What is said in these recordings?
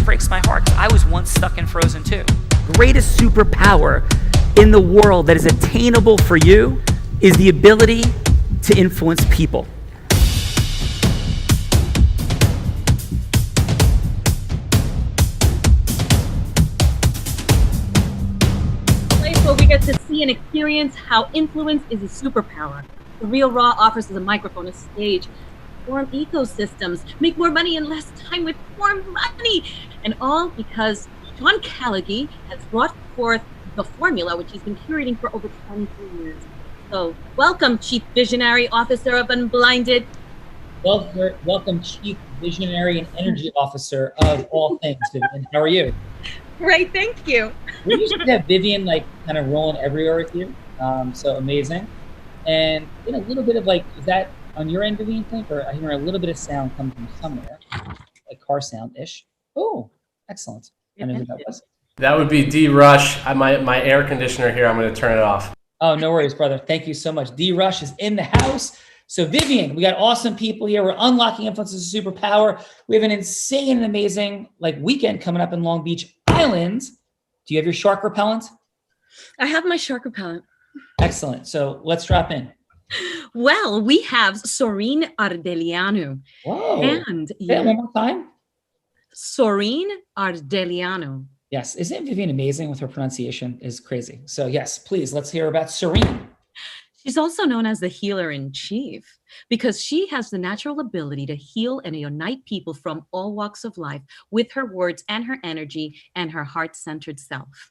breaks my heart, 'cause I was once stuck in Frozen too. Greatest superpower in the world that is attainable for you is the ability to influence people. Where we get to see and experience how influence is a superpower. The Real Raw offers us a microphone, a stage, form ecosystems, make more money in less time with more money, and all because Sean Callaghy has brought forth the formula which he's been curating for over 23 years. So welcome, Chief Visionary Officer of Unblinded. Welcome, Chief Visionary and Energy Officer of all things, Vivian. How are you? Great, thank you. We usually have Vivian like kind of rolling everywhere with you, so amazing. And a little bit of like, is that on your end, Vivian, think? Or I hear a little bit of sound coming from somewhere, like car sound-ish. Oh, excellent. I know who that was. That would be D Rush. My air conditioner here, I'm going to turn it off. Oh, no worries, brother. Thank you so much. D Rush is in the house. So Vivian, we got awesome people here. We're unlocking influence as a superpower. We have an insane and amazing weekend coming up in Long Beach Island. Do you have your shark repellent? I have my shark repellent. Excellent. So let's drop in. Well, we have Soreen Ardeliano. Whoa. And Say it one more time. Soreen Ardeliano. Yes. Isn't Vivian amazing with her pronunciation? Is crazy. So yes, please, let's hear about Soreen. She's also known as the healer in chief because she has the natural ability to heal and unite people from all walks of life with her words and her energy and her heart-centered self.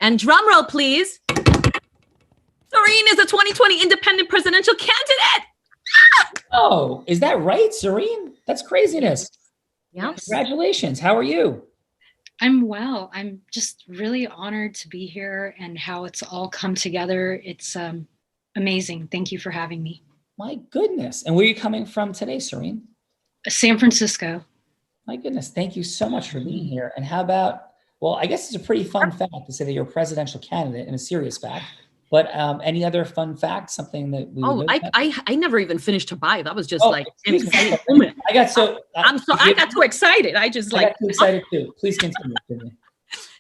And drum roll, please. Soreen is a 2020 independent presidential candidate. Oh, is that right, Soreen? That's craziness. Yes. Congratulations. How are you? I'm well. I'm just really honored to be here and how it's all come together. It's amazing. Thank you for having me. My goodness. And where are you coming from today, Soreen? San Francisco. My goodness. Thank you so much for being here. And how about, well, I guess it's a pretty fun fact to say that you're a presidential candidate and a serious fact. But any other fun facts, something that we I never even finished her bio. That was just an exciting moment. I got too excited. I got too excited too. Please continue.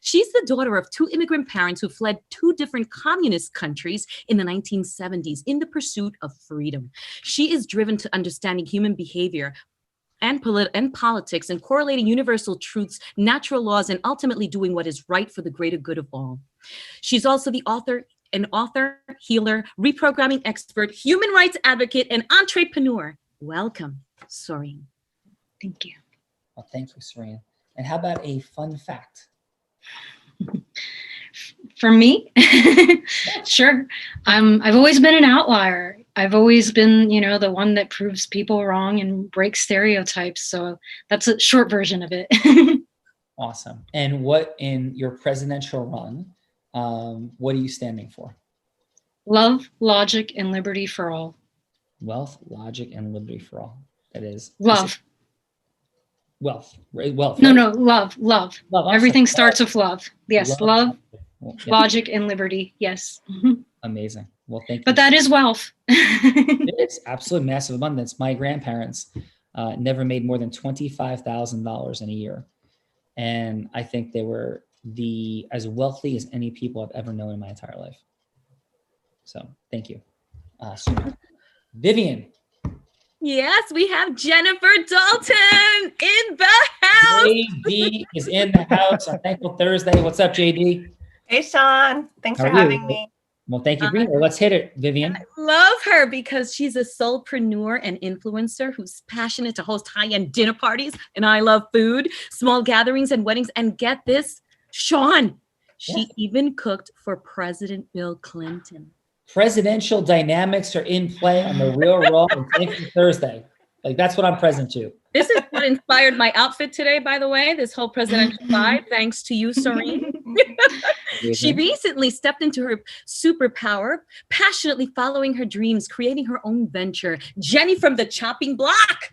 She's the daughter of two immigrant parents who fled two different communist countries in the 1970s in the pursuit of freedom. She is driven to understanding human behavior and politics and correlating universal truths, natural laws, and ultimately doing what is right for the greater good of all. She's also an author, healer, reprogramming expert, human rights advocate, and entrepreneur. Welcome, Soreen. Thank you. Well, thank you, Soreen. And how about a fun fact? For me? Sure. I've always been an outlier. I've always been, the one that proves people wrong and breaks stereotypes. So that's a short version of it. Awesome. And what in your presidential run, what are you standing for? Love, logic, and liberty for all. Wealth, logic, and liberty for all. That is love. Wealth, right? Wealth. No, right? no, love. Everything starts with love. Yes, love, well, logic, and liberty. Yes. Amazing. Well, thank you. But that is wealth. It's absolute massive abundance. My grandparents never made more than $25,000 in a year. And I think they were as wealthy as any people I've ever known in my entire life. So thank you. Vivian. Yes, we have Jennifer Dalton in the house. JD is in the house on Thankful Thursday. What's up, JD? Hey, Sean. Thanks for having me. Well, thank you for being here. Let's hit it, Vivian. I love her because she's a soulpreneur and influencer who's passionate to host high-end dinner parties. And I love food, small gatherings and weddings. And get this, Sean, she even cooked for President Bill Clinton. Presidential dynamics are in play on the Real Raw on Thankful Thursday. That's what I'm present to. This is what inspired my outfit today, by the way, this whole presidential vibe, thanks to you, Soreen. She recently stepped into her superpower, passionately following her dreams, creating her own venture, Jenny from the Chopping Block.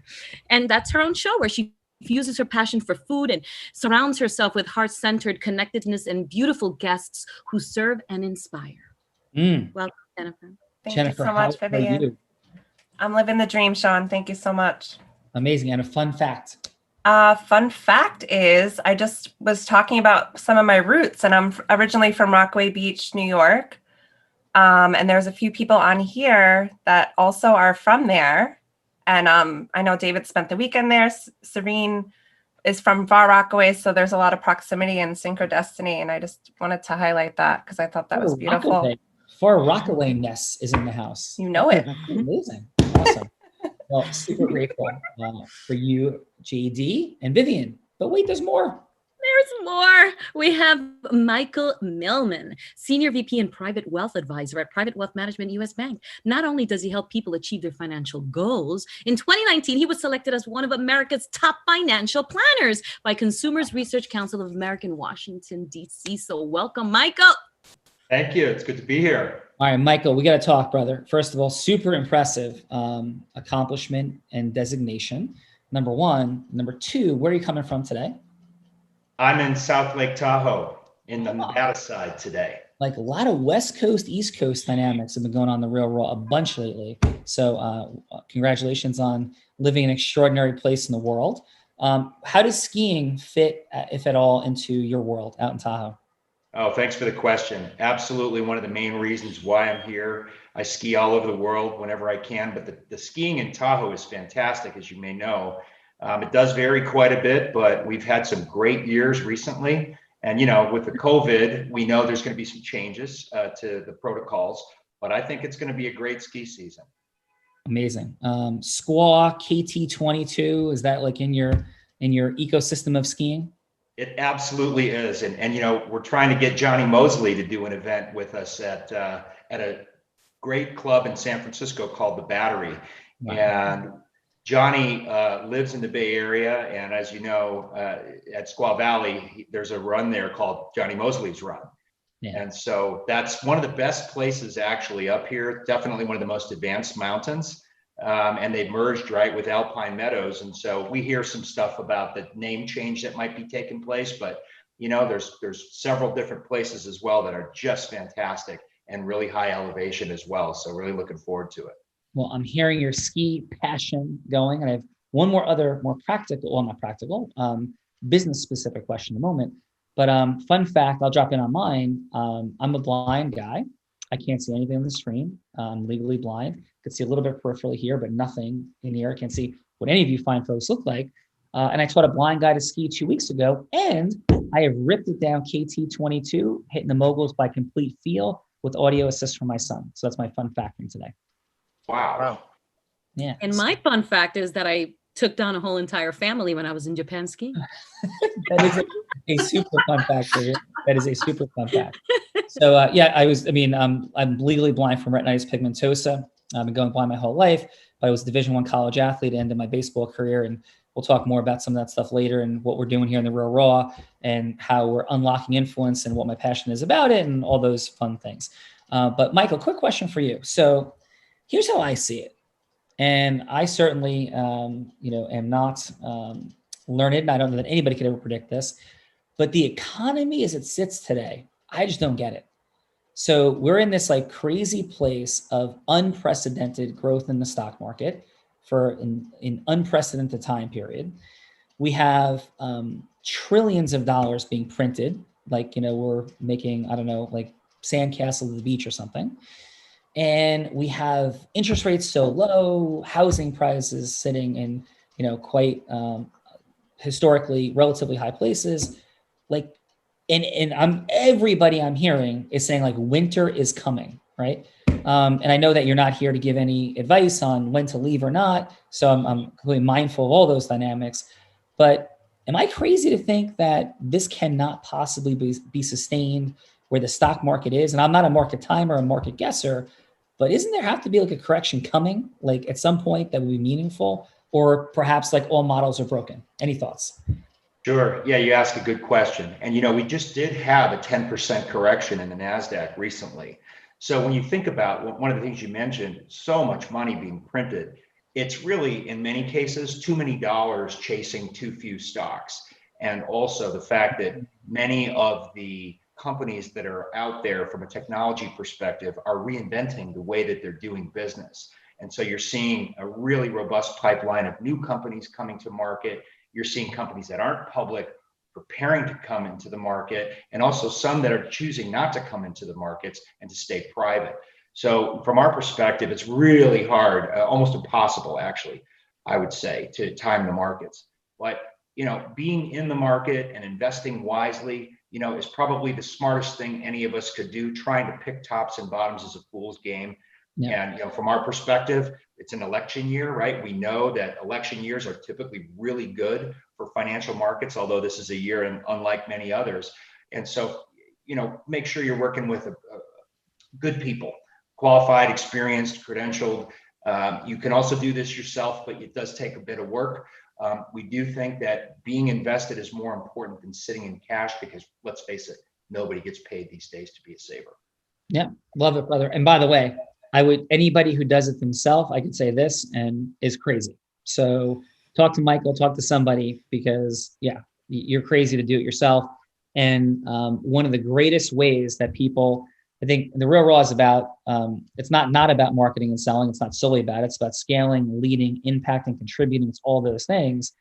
And that's her own show where she fuses her passion for food and surrounds herself with heart-centered connectedness and beautiful guests who serve and inspire. Welcome, Jennifer. Thank you so much, Vivian. I'm living the dream, Sean. Thank you so much. Amazing. And a fun fact. Fun fact is, I just was talking about some of my roots, and I'm originally from Rockaway Beach, New York. And there's a few people on here that also are from there. And I know David spent the weekend there. Serene is from Far Rockaway, so there's a lot of proximity and synchrodestiny. And I just wanted to highlight that because I thought that was beautiful. Rockaway. Far Rockaway-ness is in the house. You know it. Amazing. Awesome. Well, super grateful for you, JD and Vivian. But wait, there's more. There's more. We have Michael Millman, Senior VP and Private Wealth Advisor at Private Wealth Management US Bank. Not only does he help people achieve their financial goals, in 2019, he was selected as one of America's top financial planners by Consumers Research Council of America in Washington, D.C. So welcome, Michael. Thank you. It's good to be here. All right, Michael, we got to talk, brother. First of all, super impressive accomplishment and designation. Number one. Number two, where are you coming from today? I'm in South Lake Tahoe in the Nevada side today. Like a lot of West Coast, East Coast dynamics have been going on in the real world a bunch lately. So congratulations on living in an extraordinary place in the world. How does skiing fit, if at all, into your world out in Tahoe? Oh, thanks for the question. Absolutely one of the main reasons why I'm here. I ski all over the world whenever I can, but the skiing in Tahoe is fantastic, as you may know. It does vary quite a bit, but we've had some great years recently. And, you know, with the COVID, we know there's going to be some changes to the protocols, but I think it's going to be a great ski season. Amazing. Squaw KT22, is that like in your ecosystem of skiing? It absolutely is. And you know, we're trying to get Johnny Mosley to do an event with us at a great club in San Francisco called The Battery. Wow. And Johnny lives in the Bay Area. And as you know, at Squaw Valley, there's a run there called Johnny Mosley's Run. Yeah. And so that's one of the best places actually up here, definitely one of the most advanced mountains. And they've merged right with Alpine Meadows. And so we hear some stuff about the name change that might be taking place, but you know, there's several different places as well that are just fantastic and really high elevation as well. So really looking forward to it. Well, I'm hearing your ski passion going, and I have one more more practical, well, not practical, business specific question in a moment. But fun fact, I'll drop in on mine. I'm a blind guy. I can't see anything on the screen. I'm legally blind. I could see a little bit peripherally here, but nothing in here. I can't see what any of you fine folks look like. And I taught a blind guy to ski 2 weeks ago, and I have ripped it down KT22, hitting the moguls by complete feel with audio assist from my son. So that's my fun fact from today. Wow. Yeah. And my fun fact is that I took down a whole entire family when I was in Japan skiing. That is a super fun fact for you. That is a super fun fact. So I'm legally blind from retinitis pigmentosa. I've been going blind my whole life, but I was a Division I college athlete, ended my baseball career, and we'll talk more about some of that stuff later and what we're doing here in the Real Raw and how we're unlocking influence and what my passion is about it and all those fun things. But Michael, quick question for you. So here's how I see it. And I certainly, am not learned, and I don't know that anybody could ever predict this, but the economy as it sits today, I just don't get it. So we're in this like crazy place of unprecedented growth in the stock market for an unprecedented time period. We have trillions of dollars being printed, like, we're making, like sandcastles at the beach or something. And we have interest rates so low, housing prices sitting in, quite historically relatively high places. Like, and everybody I'm hearing is saying like winter is coming, right? And I know that you're not here to give any advice on when to leave or not. So I'm completely mindful of all those dynamics. But am I crazy to think that this cannot possibly be sustained where the stock market is? And I'm not a market timer, a market guesser, but isn't there have to be like a correction coming, like at some point that would be meaningful, or perhaps like all models are broken? Any thoughts? Sure. Yeah, you ask a good question. And, we just did have a 10% correction in the NASDAQ recently. So when you think about one of the things you mentioned, so much money being printed, it's really, in many cases, too many dollars chasing too few stocks. And also the fact that many of the companies that are out there from a technology perspective are reinventing the way that they're doing business. And so you're seeing a really robust pipeline of new companies coming to market. you're seeing companies that aren't public preparing to come into the market, and also some that are choosing not to come into the markets and to stay private. So from our perspective, it's really hard, almost impossible, actually, I would say, to time the markets. But being in the market and investing wisely, is probably the smartest thing any of us could do. Trying to pick tops and bottoms is a fool's game. Yeah. And from our perspective, it's an election year, right? We know that election years are typically really good for financial markets, although this is a year unlike many others. And so, make sure you're working with good people, qualified, experienced, credentialed. You can also do this yourself, but it does take a bit of work. We do think that being invested is more important than sitting in cash, because let's face it, nobody gets paid these days to be a saver. Yeah, love it, brother. And by the way, anybody who does it themselves, I could say this, and is crazy. So talk to Michael, talk to somebody, because you're crazy to do it yourself. And one of the greatest ways that people, I think the real raw is about, it's not about marketing and selling. It's not solely about it. It's about scaling, leading, impacting, contributing. It's all those things.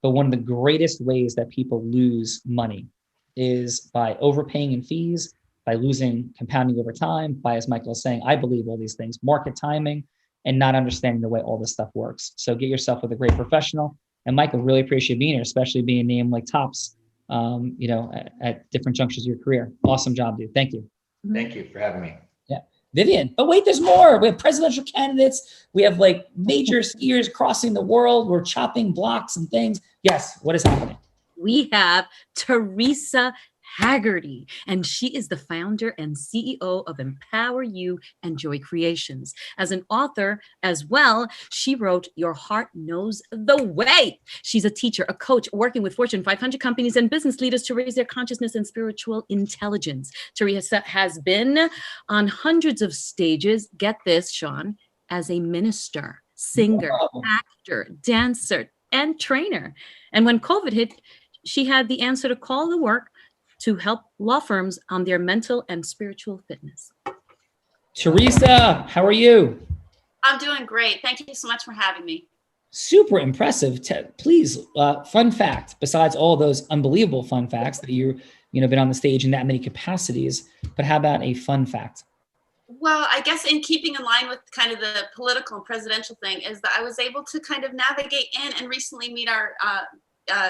But one of the greatest ways that people lose money is by overpaying in fees, by losing compounding over time, by, as Michael is saying, I believe all these things, market timing, and not understanding the way all this stuff works. So get yourself with a great professional. And Michael, really appreciate being here, especially being named like tops, at different junctures of your career. Awesome job, dude. Thank you. Thank you for having me. Yeah. Vivian, but wait, there's more. We have presidential candidates. We have like major skiers crossing the world. We're chopping blocks and things. Yes. What is happening? We have Teresa Haggerty, and she is the founder and CEO of Empower You and Joy Creations. As an author as well, she wrote Your Heart Knows the Way. She's a teacher, a coach, working with Fortune 500 companies and business leaders to raise their consciousness and spiritual intelligence. Teresa has been on hundreds of stages, get this, Sean, as a minister, singer, actor, dancer, and trainer. And when COVID hit, she had the answer to call the work to help law firms on their mental and spiritual fitness. Teresa, how are you? I'm doing great. Thank you so much for having me. Super impressive. Please, fun fact, besides all those unbelievable fun facts that you've been on the stage in that many capacities, but how about a fun fact? Well, I guess in keeping in line with kind of the political and presidential thing is that I was able to kind of navigate in and recently meet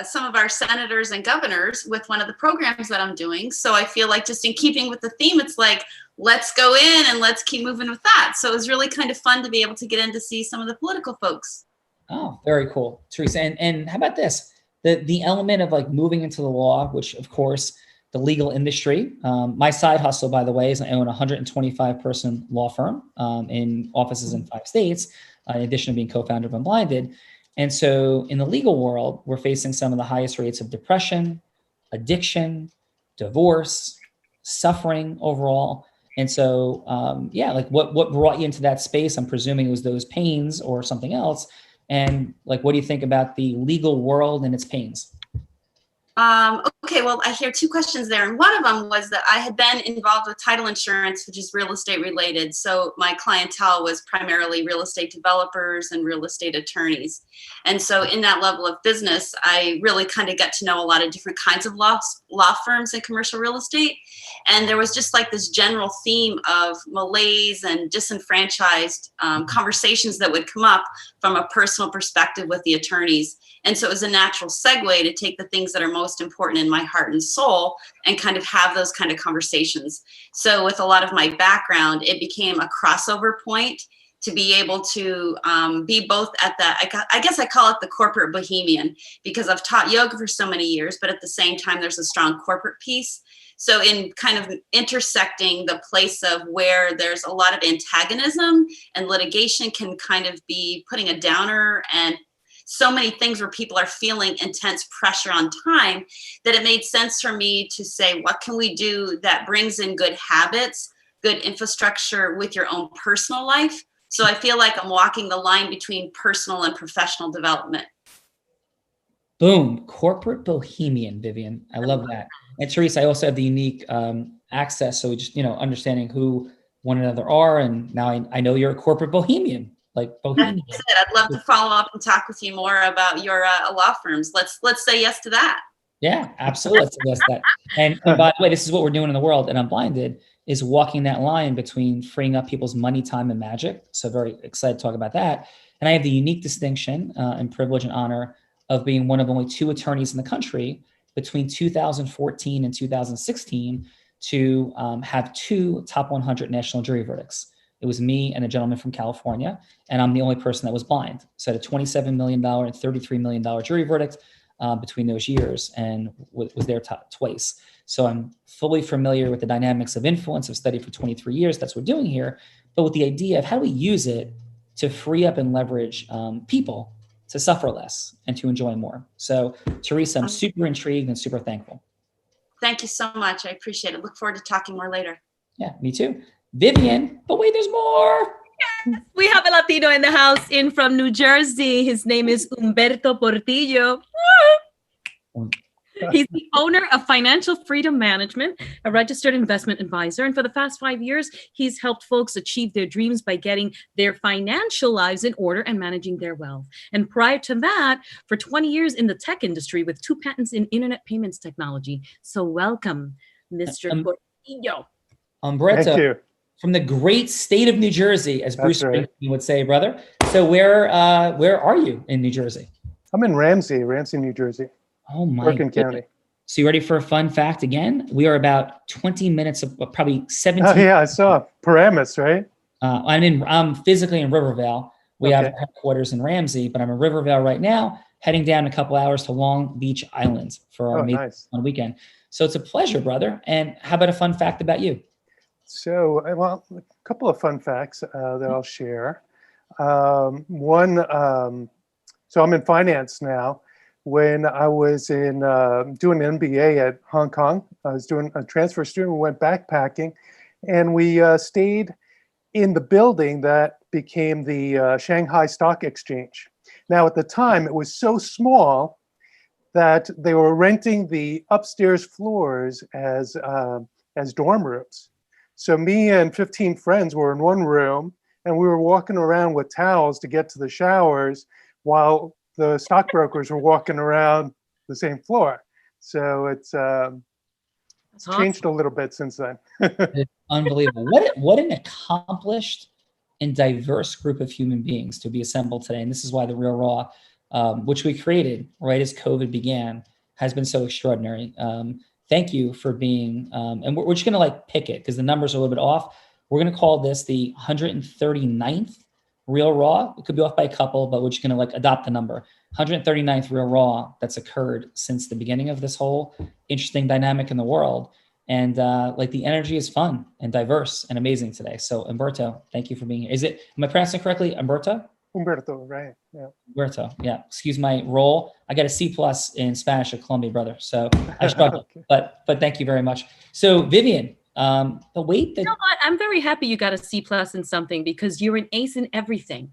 some of our senators and governors with one of the programs that I'm doing. So I feel like just in keeping with the theme, it's like, let's go in and let's keep moving with that. So it was really kind of fun to be able to get in to see some of the political folks. Oh, very cool, Teresa. And how about this? The element of like moving into the law, which of course, the legal industry. My side hustle, by the way, is I own a 125-person law firm in offices in 5 states, in addition to being co-founder of Unblinded. And so in the legal world, we're facing some of the highest rates of depression, addiction, divorce, suffering overall. And so, like what brought you into that space? I'm presuming it was those pains or something else. And like, what do you think about the legal world and its pains? Okay, well, I hear 2 questions there. And one of them was that I had been involved with title insurance, which is real estate related. So my clientele was primarily real estate developers and real estate attorneys. And so in that level of business, I really kind of got to know a lot of different kinds of law firms in commercial real estate. And there was just like this general theme of malaise and disenfranchised conversations that would come up from a personal perspective with the attorneys. And so it was a natural segue to take the things that are most important in my heart and soul and kind of have those kind of conversations. So with a lot of my background, it became a crossover point to be able to be both at I guess I call it the corporate bohemian, because I've taught yoga for so many years, but at the same time, there's a strong corporate piece. So in kind of intersecting the place of where there's a lot of antagonism and litigation can kind of be putting a downer and so many things where people are feeling intense pressure on time, that it made sense for me to say, what can we do that brings in good habits, good infrastructure with your own personal life? So I feel like I'm walking the line between personal and professional development. Boom. Corporate bohemian, Vivian. I love that. And Teresa, I also have the unique access. So just, understanding who one another are. And now I know you're a corporate bohemian. like bohemian. That's it. I'd love to follow up and talk with you more about your law firms. Let's say yes to that. Yeah, absolutely. Let's suggest that. And by the way, this is what we're doing in the world, and Unblinded is walking that line between freeing up people's money, time, and magic. So very excited to talk about that. And I have the unique distinction and privilege and honor of being one of only 2 attorneys in the country between 2014 and 2016 to have 2 top 100 national jury verdicts. It was me and a gentleman from California, and I'm the only person that was blind. So I had a $27 million and $33 million jury verdict between those years, and was there twice. So I'm fully familiar with the dynamics of influence. I've studied for 23 years. That's what we're doing here. But with the idea of how do we use it to free up and leverage people to suffer less and to enjoy more. So Teresa, I'm super intrigued and super thankful. Thank you so much. I appreciate it. Look forward to talking more later. Yeah, me too. Vivian, but wait, there's more. We have a Latino in the house in from New Jersey. His name is Humberto Portillo. He's the owner of Financial Freedom Management, a registered investment advisor. And for the past 5 years, he's helped folks achieve their dreams by getting their financial lives in order and managing their wealth. And prior to that, for 20 years in the tech industry with 2 patents in internet payments technology. So welcome, Mr. Portillo. Umberto, Thank you. from the great state of New Jersey, as Bruce That's right. Springsteen would say, brother. So where are you in New Jersey? I'm in Ramsey, New Jersey, Oh my Bergen goodness. County. So you ready for a fun fact again? We are about 20 minutes of probably 17. Oh yeah, I saw Paramus, right? I'm physically in Rivervale. We have Okay. headquarters in Ramsey, but I'm in Rivervale right now, heading down a couple hours to Long Beach Island for our Oh, meeting nice. on weekend. So it's a pleasure, brother. And how about a fun fact about you? So, well, a couple of fun facts that I'll share. So I'm in finance now. When I was doing an MBA at Hong Kong, I was doing a transfer student. We went backpacking, and we stayed in the building that became the Shanghai Stock Exchange. Now, at the time, it was so small that they were renting the upstairs floors as dorm rooms. So me and 15 friends were in one room, and we were walking around with towels to get to the showers while the stockbrokers were walking around the same floor. So it's changed a little bit since then. It's unbelievable. What an accomplished and diverse group of human beings to be assembled today. And this is why the Real Raw, which we created right as COVID began, has been so extraordinary. Thank you for being, and we're just going to pick it because the numbers are a little bit off. We're going to call this the 139th Real Raw. It could be off by a couple, but we're just going to adopt the number. 139th Real Raw that's occurred since the beginning of this whole interesting dynamic in the world. And the energy is fun and diverse and amazing today. So Umberto, thank you for being here. Am I pronouncing it correctly? Umberto? Humberto, right? Yeah. Umberto, yeah. Excuse my roll. I got a C+ in Spanish at Columbia, brother. So I struggled, Okay. but thank you very much. So Vivian, the weight that, You know what? I'm very happy you got a C+ in something because you're an ace in everything.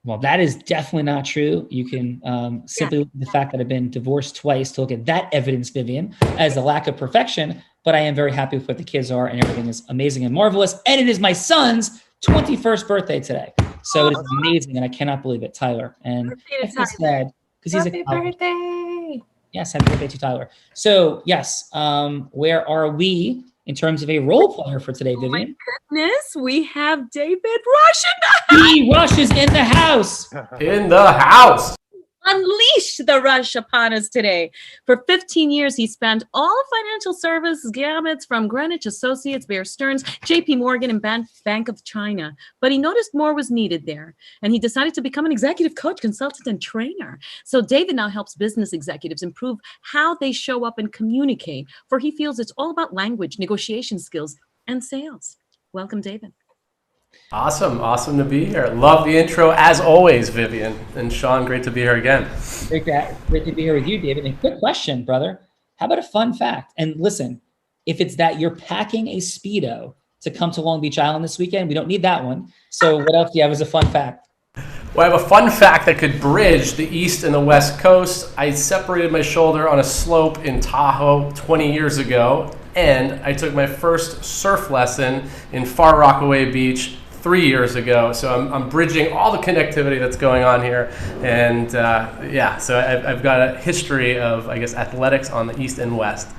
well, that is definitely not true. You can simply look at the fact that I've been divorced twice to look at that evidence, Vivian, as a lack of perfection. But I am very happy with what the kids are, and everything is amazing and marvelous. And it is my son's 21st birthday today. So it is amazing, and I cannot believe it, Tyler. And Birthday I to feel sad because he's Happy a college. birthday. Yes, happy birthday to Tyler. So yes, where are we in terms of a role player for today, Oh my Vivian? goodness, we have David Rush in the D. Rush is in the house. In the house. Unleash the rush upon us today. For 15 years, he spanned all financial service gamuts from Greenwich Associates, Bear Stearns, JP Morgan, and Bank of China. But he noticed more was needed there, and he decided to become an executive coach, consultant, and trainer. So David now helps business executives improve how they show up and communicate, for he feels it's all about language, negotiation skills, and sales. Welcome, David. Awesome to be here. Love the intro as always, Vivian. And Sean, great to be here again. Great to be here with you, David. And quick question, brother. How about a fun fact? And listen, if it's that you're packing a Speedo to come to Long Beach Island this weekend, we don't need that one. So what else do you have as a fun fact? Well, I have a fun fact that could bridge the East and the West Coast. I separated my shoulder on a slope in Tahoe 20 years ago, and I took my first surf lesson in Far Rockaway Beach 3 years ago. So I'm bridging all the connectivity that's going on here. And so I've got a history of, I guess, athletics on the East and West.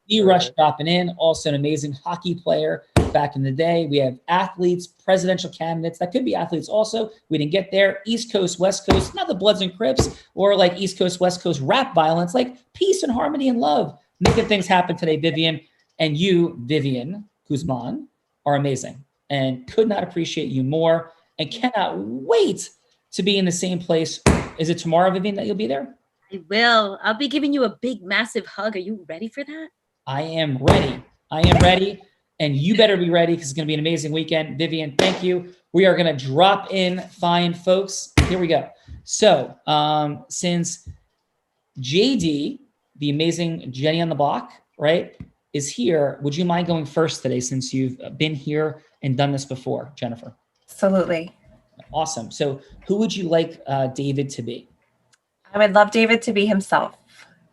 E-Rush dropping in, also an amazing hockey player back in the day. We have athletes, presidential candidates. That could be athletes also. We didn't get there. East Coast, West Coast, not the Bloods and Crips, or like East Coast, West Coast rap violence, like peace and harmony and love. Making things happen today, Vivian. And you, Vivian Guzman, are amazing and could not appreciate you more and cannot wait to be in the same place. Is it tomorrow, Vivian, that you'll be there? I will. I'll be giving you a big, massive hug. Are you ready for that? I am ready. I am ready. And you better be ready because it's going to be an amazing weekend. Vivian, thank you. We are going to drop in fine, folks. Here we go. So since JD, the amazing Jenny on the block, right, is here, would you mind going first today since you've been here and done this before, Jennifer? Absolutely. Awesome. So who would you like David to be? I would love David to be himself.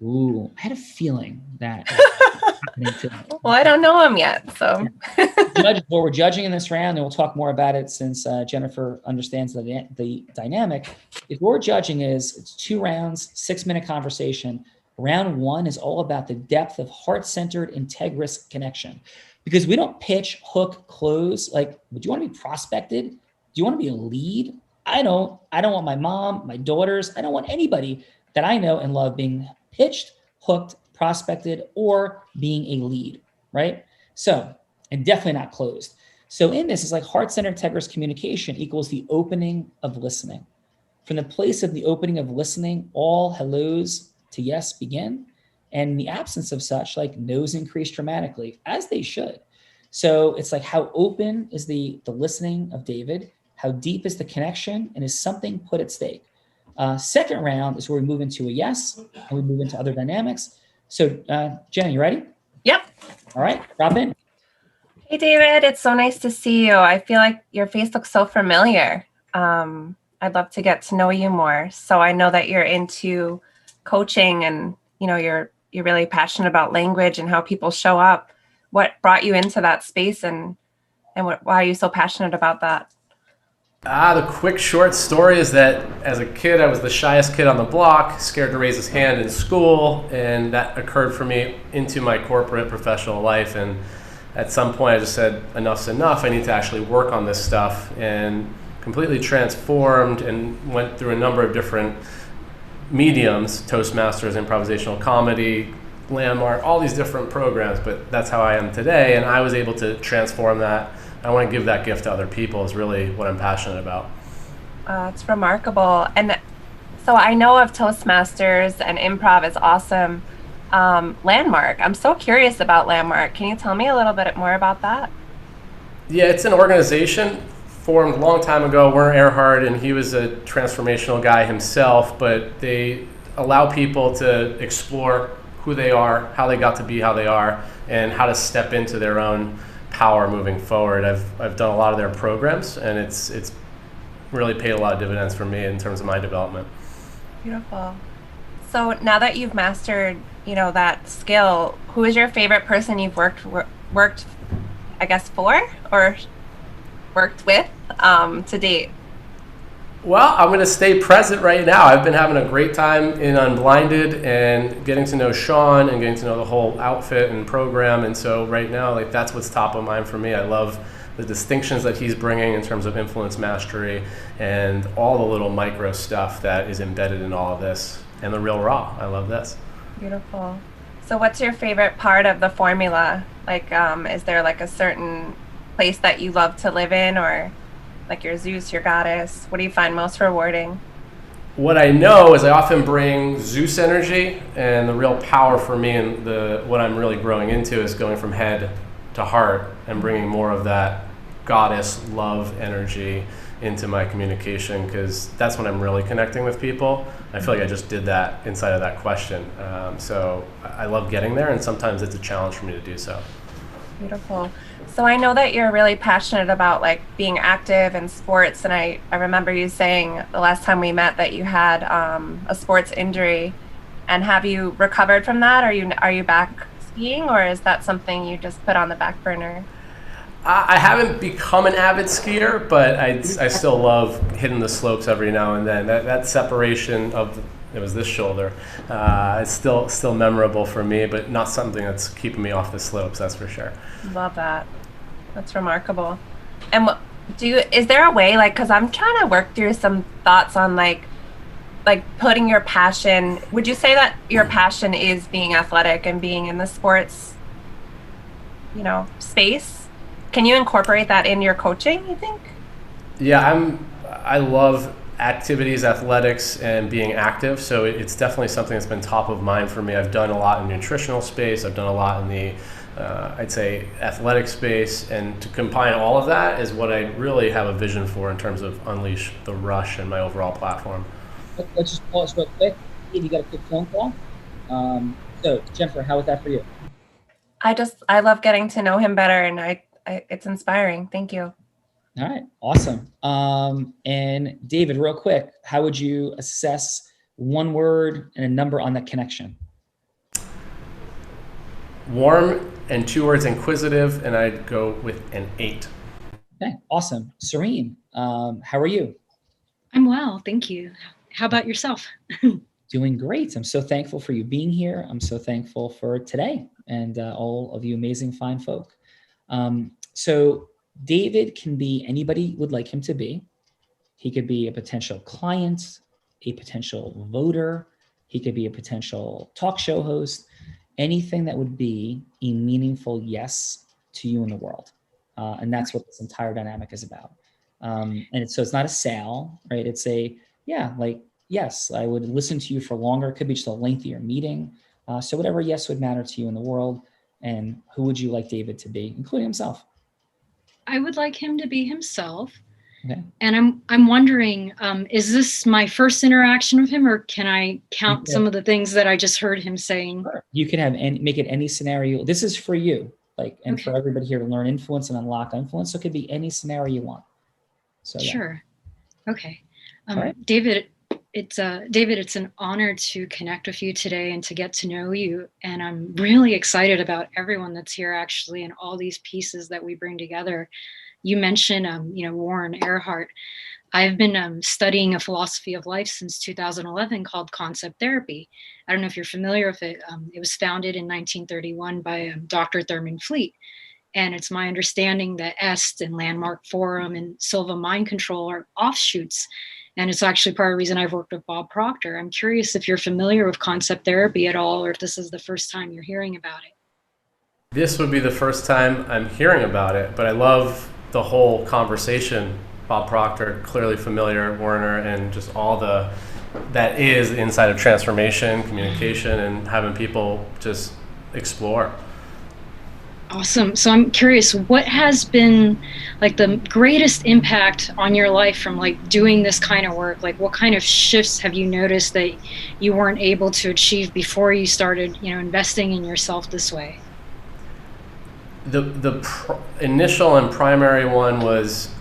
Ooh, I had a feeling that happening today. Well, I don't know him yet, so. Well, we're judging in this round, and we'll talk more about it since Jennifer understands the dynamic. If we're judging it's 2 rounds, 6-minute conversation. Round 1 is all about the depth of heart-centered, integrous connection. Because we don't pitch, hook, close. Like, do you want to be prospected? Do you want to be a lead? I don't want my mom, my daughters. I don't want anybody that I know and love being pitched, hooked, prospected, or being a lead, right? So, and definitely not closed. So in this, it's like heart-centered, integrous communication equals the opening of listening. From the place of the opening of listening, all hellos to yes begin. And in the absence of such, like no's increase dramatically, as they should. So it's like, how open is the listening of David? How deep is the connection? And is something put at stake? Second round is where we move into a yes, and we move into other dynamics. So Jenny, you ready? Yep. All right, drop in. Hey, David, it's so nice to see you. I feel like your face looks so familiar. I'd love to get to know you more. So I know that you're into coaching and, you're really passionate about language and how people show up. What brought you into that space and why are you so passionate about that? The quick short story is that as a kid, I was the shyest kid on the block, scared to raise his hand in school, and that occurred for me into my corporate professional life. And at some point I just said, enough's enough. I need to actually work on this stuff, and completely transformed and went through a number of different mediums, Toastmasters, improvisational comedy, Landmark, all these different programs, but that's how I am today. And I was able to transform that. I want to give that gift to other people is really what I'm passionate about. It's remarkable. And so I know of Toastmasters and improv is awesome. Landmark, I'm so curious about Landmark. Can you tell me a little bit more about that? Yeah, it's an organization formed a long time ago. Werner Erhard, and he was a transformational guy himself, but they allow people to explore who they are, how they got to be how they are, and how to step into their own power moving forward. I've done a lot of their programs, and it's really paid a lot of dividends for me in terms of my development. Beautiful. So now that you've mastered, that skill, who is your favorite person you've worked, I guess, for or worked with to date? Well, I'm going to stay present right now. I've been having a great time in Unblinded and getting to know Sean and getting to know the whole outfit and program. And so right now, that's what's top of mind for me. I love the distinctions that he's bringing in terms of influence mastery and all the little micro stuff that is embedded in all of this and the real raw. I love this. Beautiful. So what's your favorite part of the formula? Is there a certain place that you love to live in, or like your Zeus, your goddess? What do you find most rewarding? What I know is I often bring Zeus energy, and the real power for me and what I'm really growing into is going from head to heart and bringing more of that goddess love energy into my communication, because that's when I'm really connecting with people. I feel like I just did that inside of that question. So I love getting there, and sometimes it's a challenge for me to do so. Beautiful. So I know that you're really passionate about being active in sports, and I remember you saying the last time we met that you had a sports injury. And have you recovered from that? Are you back skiing, or is that something you just put on the back burner? I haven't become an avid skier, but I still love hitting the slopes every now and then. That separation of, it was this shoulder, it's still memorable for me, but not something that's keeping me off the slopes, that's for sure. Love that. That's remarkable. And is there a way, like, because I'm trying to work through some thoughts on like putting your passion, would you say that your passion is being athletic and being in the sports, space? Can you incorporate that in your coaching, you think? Yeah, I love activities, athletics, and being active. So it's definitely something that's been top of mind for me. I've done a lot in the nutritional space. I've done a lot in the, I'd say, athletic space. And to combine all of that is what I really have a vision for in terms of unleash the rush and my overall platform. Let's just pause real quick. Steve, you got a quick phone call. So Jennifer, how was that for you? I love getting to know him better, and it's inspiring. Thank you. All right, awesome. And David, real quick, how would you assess one word and a number on that connection? Warm, and 2 words, inquisitive, and I'd go with an 8. Okay, awesome. Serene, how are you? I'm well, thank you. How about yourself? Doing great. I'm so thankful for you being here. I'm so thankful for today and all of you amazing, fine folk. So David can be anybody would like him to be. He could be a potential client, a potential voter. He could be a potential talk show host, anything that would be a meaningful yes to you in the world. And that's what this entire dynamic is about. So it's not a sale, right? It's yes, I would listen to you for longer. It could be just a lengthier meeting. So whatever yes would matter to you in the world. And who would you like David to be, including himself? I would like him to be himself. Okay. And I'm wondering, is this my first interaction with him, or can I count some of the things that I just heard him saying? Sure. You can make it any scenario. This is for you, for everybody here to learn influence and unlock influence. So it could be any scenario you want. So yeah. Sure. Okay. Right. David, it's an honor to connect with you today and to get to know you. And I'm really excited about everyone that's here, actually, and all these pieces that we bring together. You mentioned, Warren Earhart. I've been studying a philosophy of life since 2011 called concept therapy. I don't know if you're familiar with it. It was founded in 1931 by Dr. Thurman Fleet. And it's my understanding that EST and Landmark Forum and Silva Mind Control are offshoots. And it's actually part of the reason I've worked with Bob Proctor. I'm curious if you're familiar with concept therapy at all, or if this is the first time you're hearing about it. This would be the first time I'm hearing about it, but I love the whole conversation. Bob Proctor, clearly familiar, Warner, and just all that is inside of transformation, communication, and having people just explore. Awesome. So I'm curious, what has been the greatest impact on your life from doing this kind of work? What kind of shifts have you noticed that you weren't able to achieve before you started, investing in yourself this way? The initial and primary one was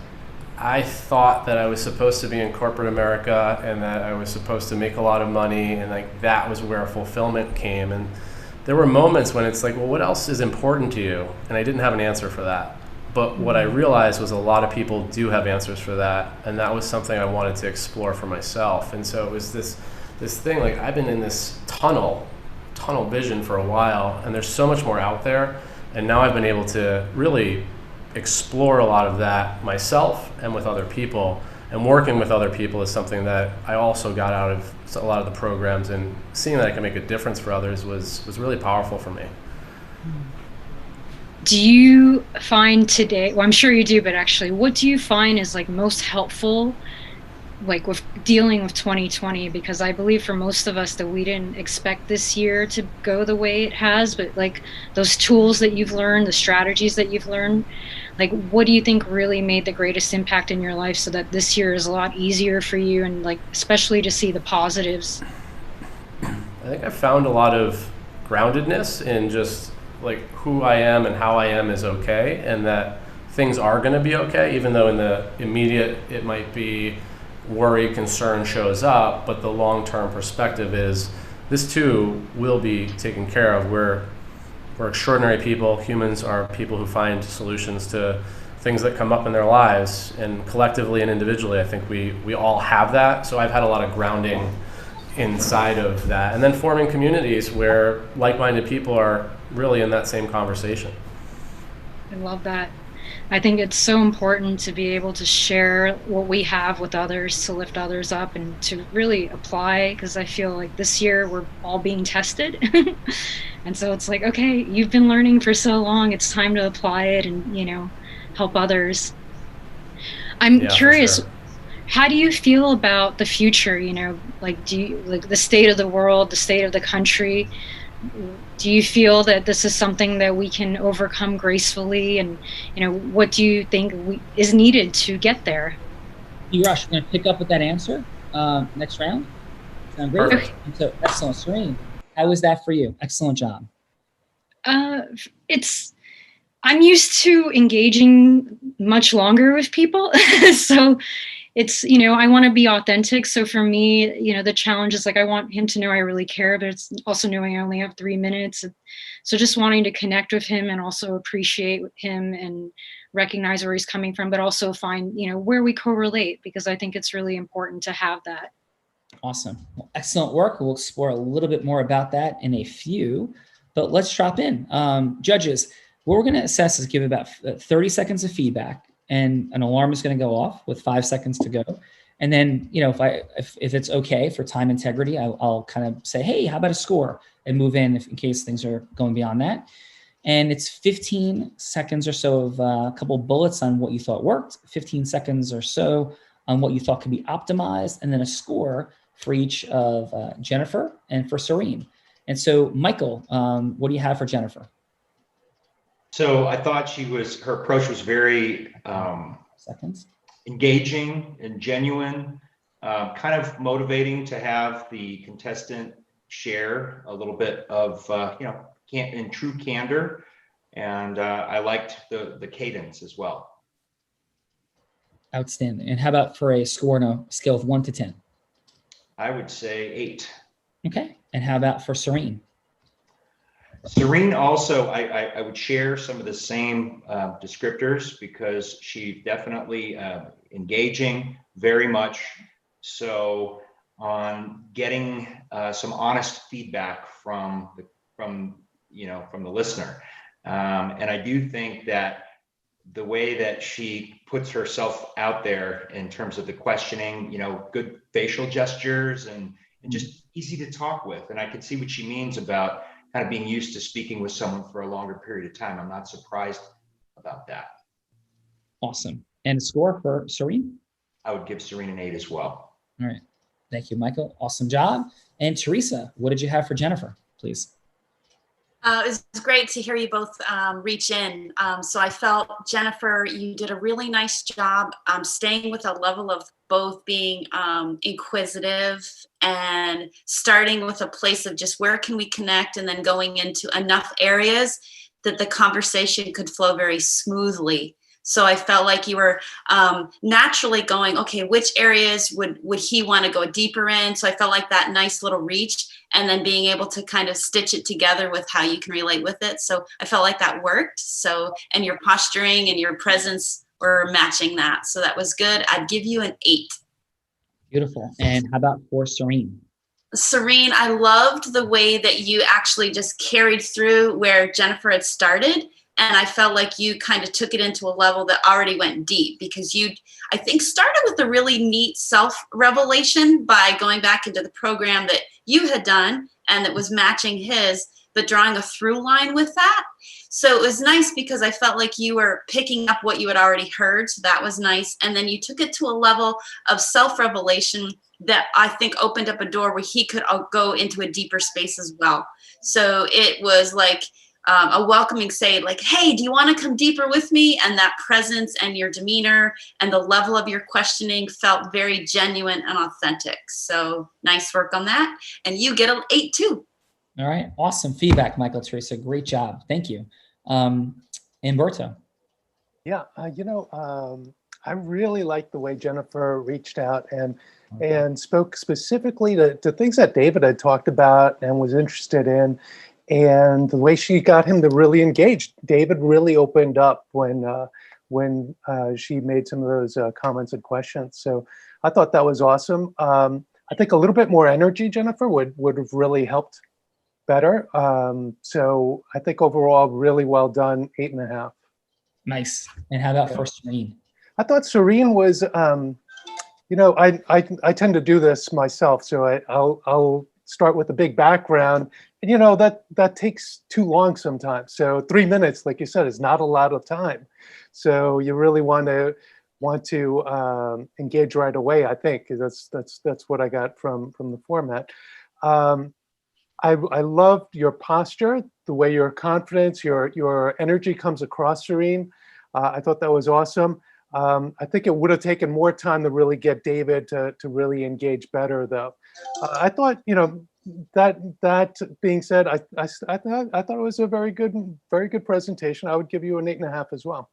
I thought that I was supposed to be in corporate America and that I was supposed to make a lot of money, and that was where fulfillment came. And there were moments when it's well, what else is important to you? And I didn't have an answer for that. But what I realized was a lot of people do have answers for that, and that was something I wanted to explore for myself. And so it was this thing, I've been in this tunnel vision for a while, and there's so much more out there. And now I've been able to really explore a lot of that myself and with other people. And working with other people is something that I also got out of a lot of the programs, and seeing that I can make a difference for others was really powerful for me. Do you find today, well, I'm sure you do, but actually, what do you find is most helpful, with dealing with 2020? Because I believe for most of us that we didn't expect this year to go the way it has, but those tools that you've learned, the strategies that you've learned, what do you think really made the greatest impact in your life so that this year is a lot easier for you, and especially to see the positives? I think I found a lot of groundedness in just who I am and how I am is okay, and that things are going to be okay, even though in the immediate it might be worry, concern shows up, but the long-term perspective is this too will be taken care of. We're we're extraordinary people. Humans are people who find solutions to things that come up in their lives, and collectively and individually, I think we all have that. So I've had a lot of grounding inside of that, and then forming communities where like-minded people are really in that same conversation. I love that. I think it's so important to be able to share what we have with others, to lift others up and to really apply, because I feel like this year we're all being tested. And so it's like, okay, you've been learning for so long, it's time to apply it and, help others. I'm curious, how do you feel about the future? Do you like the state of the world, the state of the country? Do you feel that this is something that we can overcome gracefully? And, what do you think is needed to get there? Rush, we're going to pick up with that answer next round. Sound great? Okay. So, excellent. Serene, how was that for you? Excellent job. I'm used to engaging much longer with people. So it's, I want to be authentic. So for me, the challenge is like, I want him to know I really care, but it's also knowing I only have 3 minutes. So just wanting to connect with him and also appreciate him and recognize where he's coming from, but also find, where we correlate, because I think it's really important to have that. Awesome. Well, excellent work. We'll explore a little bit more about that in a few, but let's drop in. Judges, what we're going to assess is give about 30 seconds of feedback, and an alarm is going to go off with 5 seconds to go. And then, if it's okay for time integrity, I'll kind of say, hey, how about a score, and move in in case things are going beyond that. And it's 15 seconds or so of a couple bullets on what you thought worked, 15 seconds or so on what you thought could be optimized, and then a score for each of Jennifer and for Serene. And so, Michael, what do you have for Jennifer? So I thought her approach was very engaging and genuine, kind of motivating to have the contestant share a little bit of, in true candor. And I liked the cadence as well. Outstanding. And how about for a score on a scale of 1 to 10? I would say 8. Okay. And how about for Serene? Serene also, I would share some of the same descriptors, because she definitely engaging very much. So on getting some honest feedback from the listener. And I do think that the way that she puts herself out there in terms of the questioning, good facial gestures and just easy to talk with. And I could see what she means about kind of being used to speaking with someone for a longer period of time. I'm not surprised about that. Awesome. And a score for Serene? I would give Serene an 8 as well. All right. Thank you, Michael. Awesome job. And Teresa, what did you have for Jennifer, please? It was great to hear you both reach in. So I felt, Jennifer, you did a really nice job staying with a level of both being inquisitive and starting with a place of just where can we connect, and then going into enough areas that the conversation could flow very smoothly. So I felt like you were naturally going, okay, which areas would he want to go deeper in? So I felt like that nice little reach, and then being able to kind of stitch it together with how you can relate with it. So I felt like that worked. So, and your posturing and your presence were matching that. So that was good. I'd give you an 8. Beautiful. And how about for Serene? Serene, I loved the way that you actually just carried through where Jennifer had started. And I felt like you kind of took it into a level that already went deep, because you, I think, started with a really neat self-revelation by going back into the program that you had done and that was matching his, but drawing a through line with that. So it was nice because I felt like you were picking up what you had already heard. So that was nice. And then you took it to a level of self-revelation that I think opened up a door where he could go into a deeper space as well. So it was like a welcoming say, like, hey, do you want to come deeper with me? And that presence and your demeanor and the level of your questioning felt very genuine and authentic. So nice work on that. And you get an 8 too. All right. Awesome feedback, Michael, Teresa. Great job. Thank you. Umberto. Yeah, I really like the way Jennifer reached out and spoke specifically to things that David had talked about and was interested in. and the way she got him to really engage. David really opened up when she made some of those comments and questions. So I thought that was awesome. I think a little bit more energy, Jennifer, would have really helped better. So I think overall, really well done, 8.5. Nice. And how about for Serene? I thought Serene was, I tend to do this myself, so I'll start with a big background, and that takes too long sometimes. So 3 minutes, like you said, is not a lot of time. So you really want to engage right away. I think that's what I got from the format. I loved your posture, the way your confidence, your energy comes across, Serene. I thought that was awesome. I think it would have taken more time to really get David to really engage better, though. I thought, that being said, I thought it was a very good presentation. I would give you an 8.5 as well.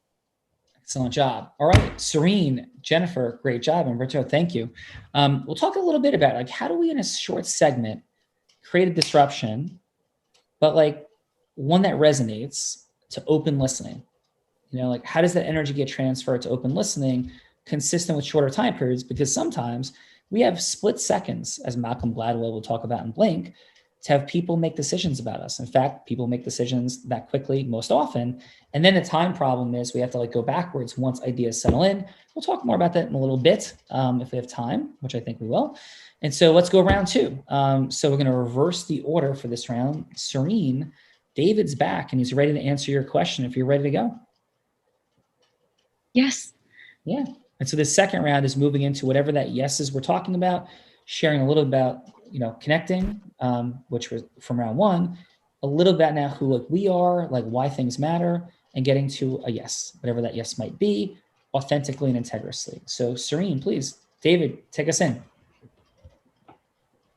Excellent job. All right, Serene, Jennifer, great job. And Roberto, thank you. We'll talk a little bit about how do we in a short segment create a disruption, but one that resonates to open listening. How does that energy get transferred to open listening consistent with shorter time periods? Because sometimes we have split seconds, as Malcolm Gladwell will talk about in Blink, to have people make decisions about us. In fact, people make decisions that quickly most often. And then the time problem is we have to go backwards once ideas settle in. We'll talk more about that in a little bit if we have time, which I think we will. And so let's go round two. So we're going to reverse the order for this round. Serene, David's back and he's ready to answer your question if you're ready to go. Yes. Yeah. And so the second round is moving into whatever that yeses we're talking about, sharing a little about, connecting, which was from round one, a little bit now who we are, why things matter, and getting to a yes, whatever that yes might be, authentically and integriously. So Serene, please, David, take us in.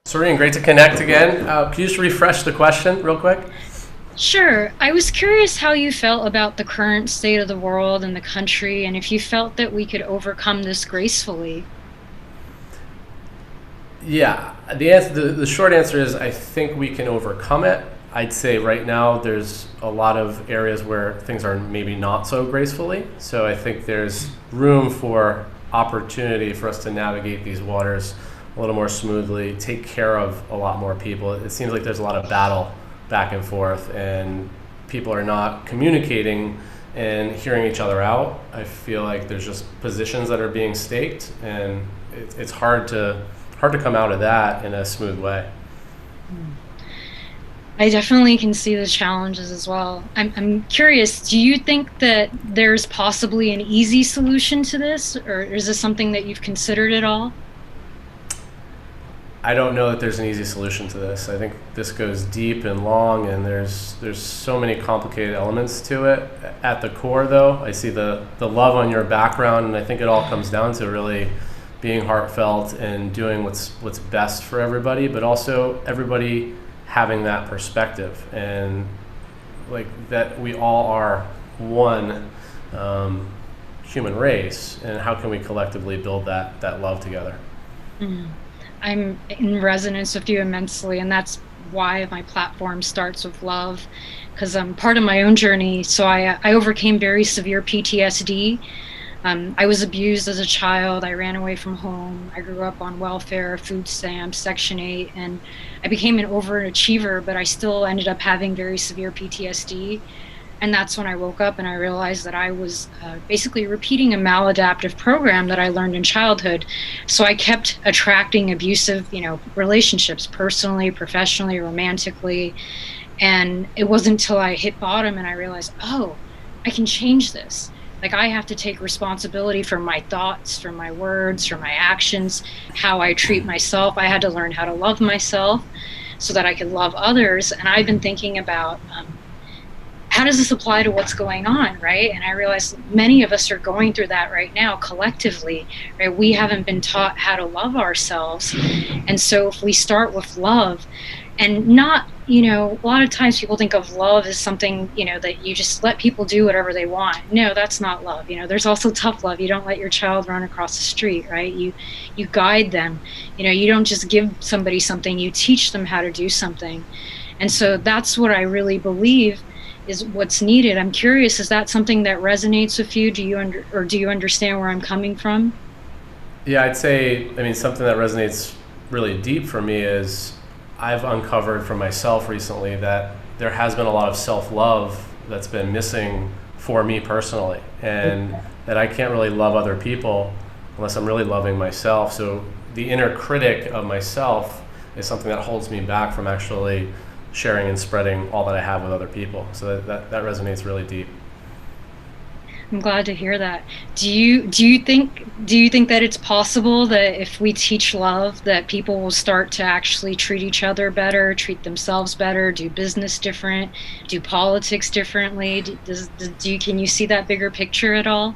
Serene, great to connect again. Can you just refresh the question real quick? Sure. I was curious how you felt about the current state of the world and the country, and if you felt that we could overcome this gracefully. Yeah, the short answer is I think we can overcome it. I'd say right now there's a lot of areas where things are maybe not so gracefully. So I think there's room for opportunity for us to navigate these waters a little more smoothly, take care of a lot more people. It seems like there's a lot of battle back and forth and people are not communicating and hearing each other out. I feel like there's just positions that are being staked and it's hard to come out of that in a smooth way. I definitely can see the challenges as well. I'm curious, do you think that there's possibly an easy solution to this, or is this something that you've considered at all? I don't know that there's an easy solution to this. I think this goes deep and long, and there's so many complicated elements to it. At the core, though, I see the love on your background, and I think it all comes down to really being heartfelt and doing what's best for everybody, but also everybody having that perspective and that we all are one human race, and how can we collectively build that love together? I'm in resonance with you immensely, and that's why my platform starts with love, because I'm part of my own journey. So I overcame very severe PTSD. I was abused as a child. I ran away from home. I grew up on welfare, food stamps, Section 8, and I became an overachiever, but I still ended up having very severe PTSD. And that's when I woke up and I realized that I was basically repeating a maladaptive program that I learned in childhood. So I kept attracting abusive, relationships, personally, professionally, romantically. And it wasn't until I hit bottom and I realized, oh, I can change this. I have to take responsibility for my thoughts, for my words, for my actions, how I treat myself. I had to learn how to love myself so that I could love others. And I've been thinking about how does this apply to what's going on, right? And I realized many of us are going through that right now collectively, right? We haven't been taught how to love ourselves. And so if we start with love and not, a lot of times people think of love as something, that you just let people do whatever they want. No, that's not love. There's also tough love. You don't let your child run across the street, right? You guide them. You don't just give somebody something, you teach them how to do something. And so that's what I really believe is what's needed. I'm curious, is that something that resonates with you? Do you understand where I'm coming from? Yeah, I'd say, I mean, something that resonates really deep for me is I've uncovered for myself recently that there has been a lot of self-love that's been missing for me personally, and that I can't really love other people unless I'm really loving myself. So the inner critic of myself is something that holds me back from actually sharing and spreading all that I have with other people. So that resonates really deep. I'm glad to hear that. Do you think that it's possible that if we teach love, that people will start to actually treat each other better, treat themselves better, do business different, do politics differently? Can you see that bigger picture at all?